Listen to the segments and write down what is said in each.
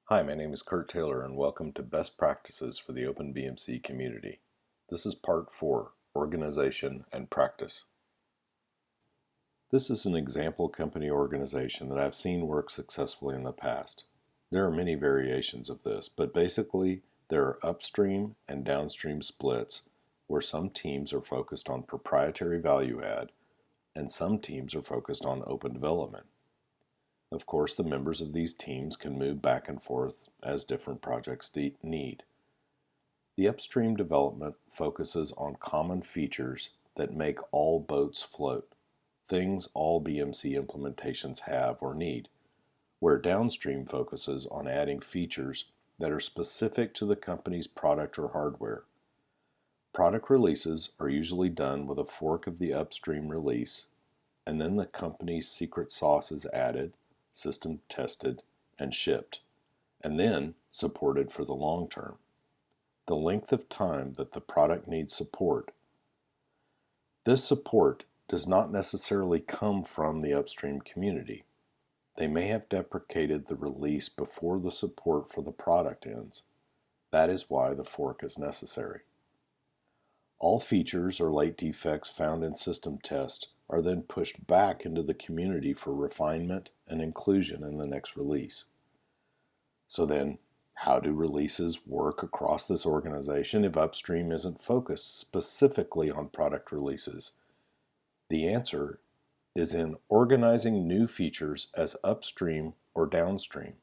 Hi, my name is Kurt Taylor and welcome to Best Practices for the OpenBMC community. This is Part 4, Organization and Practice. This is an example company organization that I've seen work successfully in the past. There are many variations of this, but basically there are upstream and downstream splits where some teams are focused on proprietary value add and some teams are focused on open development. Of course, the members of these teams can move back and forth as different projects need. The upstream development focuses on common features that make all boats float, things all BMC implementations have or need, where downstream focuses on adding features that are specific to the company's product or hardware. Product releases are usually done with a fork of the upstream release, and then the company's secret sauce is added, system tested, and shipped, and then supported for the long term. The length of time that the product needs support. This support does not necessarily come from the upstream community. They may have deprecated the release before the support for the product ends. That is why the fork is necessary. All features or late defects found in system test are then pushed back into the community for refinement and inclusion in the next release. So then, how do releases work across this organization if upstream isn't focused specifically on product releases? The answer is in organizing new features as upstream or downstream,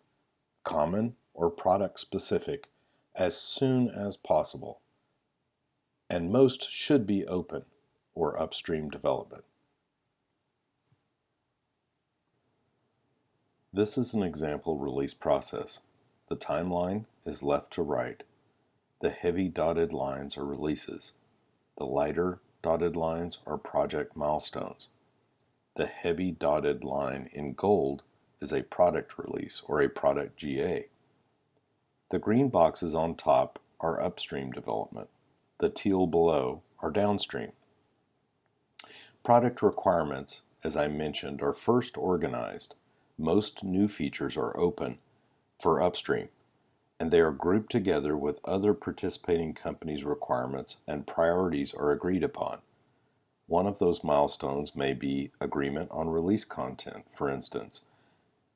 common or product specific, as soon as possible. And most should be open or upstream development. This is an example release process. The timeline is left to right. The heavy dotted lines are releases. The lighter dotted lines are project milestones. The heavy dotted line in gold is a product release or a product GA. The green boxes on top are upstream development. The teal below are downstream. Product requirements, as I mentioned, are first organized. Most new features are open for upstream, and they are grouped together with other participating companies' requirements and priorities are agreed upon. One of those milestones may be agreement on release content, for instance.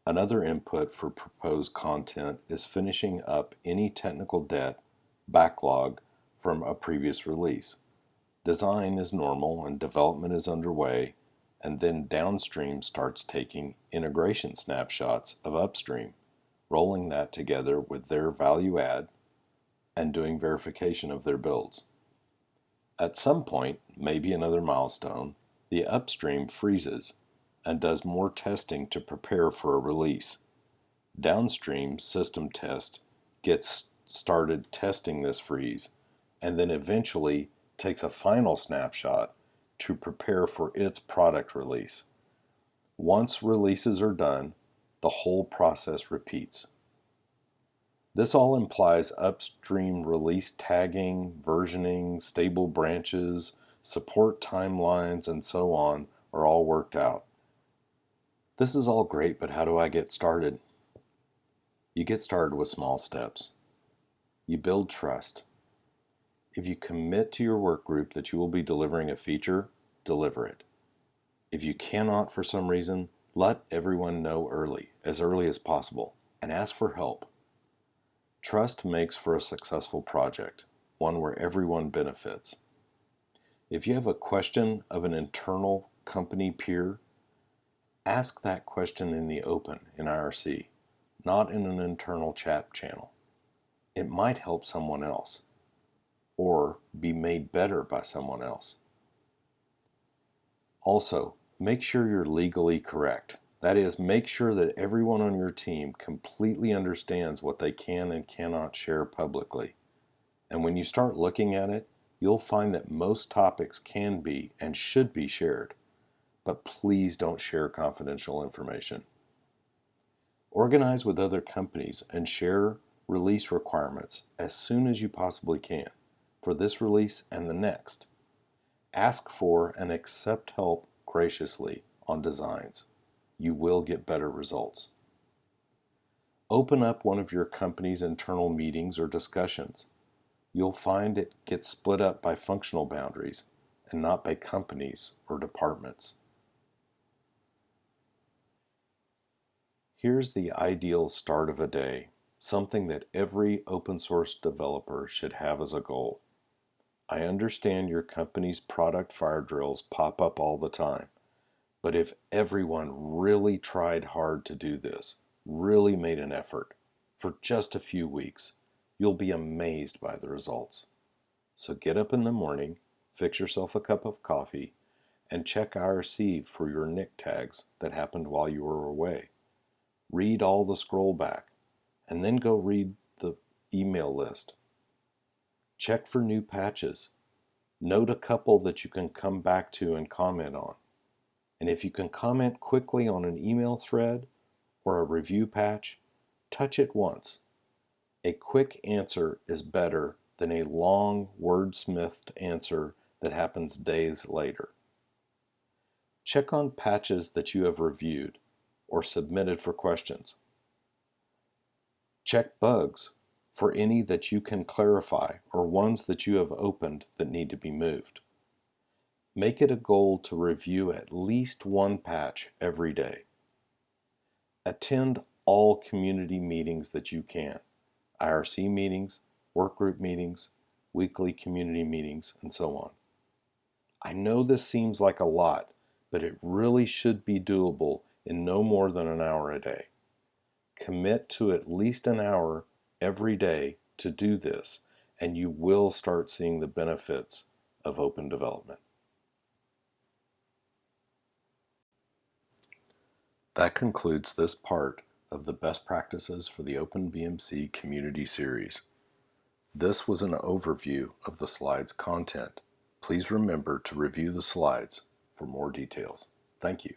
Another input for proposed content is finishing up any technical debt backlog from a previous release. Design is normal and development is underway, and then downstream starts taking integration snapshots of upstream, rolling that together with their value add, and doing verification of their builds. At some point, maybe another milestone, the upstream freezes and does more testing to prepare for a release. Downstream system test gets started testing this freeze, and then eventually takes a final snapshot to prepare for its product release. Once releases are done, the whole process repeats. This all implies upstream release tagging, versioning, stable branches, support timelines, and so on are all worked out. This is all great, but how do I get started? You get started with small steps. You build trust. If you commit to your work group that you will be delivering a feature, deliver it. If you cannot for some reason, let everyone know as early as possible, and ask for help. Trust makes for a successful project, one where everyone benefits. If you have a question of an internal company peer, ask that question in the open in IRC, not in an internal chat channel. It might help someone else, or be made better by someone else. Also, make sure you're legally correct. That is, make sure that everyone on your team completely understands what they can and cannot share publicly. And when you start looking at it, you'll find that most topics can be and should be shared. But please don't share confidential information. Organize with other companies and share release requirements as soon as you possibly can for this release and the next. Ask for and accept help graciously on designs. You will get better results. Open up one of your company's internal meetings or discussions. You'll find it gets split up by functional boundaries and not by companies or departments. Here's the ideal start of a day, something that every open source developer should have as a goal. I understand your company's product fire drills pop up all the time, but if everyone really tried hard to do this, really made an effort, for just a few weeks, you'll be amazed by the results. So get up in the morning, fix yourself a cup of coffee, and check IRC for your nick tags that happened while you were away. Read all the scroll back, and then go read the email list. Check for new patches. Note a couple that you can come back to and comment on. And if you can comment quickly on an email thread or a review patch, touch it once. A quick answer is better than a long wordsmithed answer that happens days later. Check on patches that you have reviewed or submitted for questions. Check bugs for any that you can clarify or ones that you have opened that need to be moved. Make it a goal to review at least one patch every day. Attend all community meetings that you can, IRC meetings, workgroup meetings, weekly community meetings, and so on. I know this seems like a lot, but it really should be doable in no more than an hour a day. Commit to at least an hour every day to do this, and you will start seeing the benefits of open development. That concludes this part of the Best Practices for the OpenBMC Community Series. This was an overview of the slides' content. Please remember to review the slides for more details. Thank you.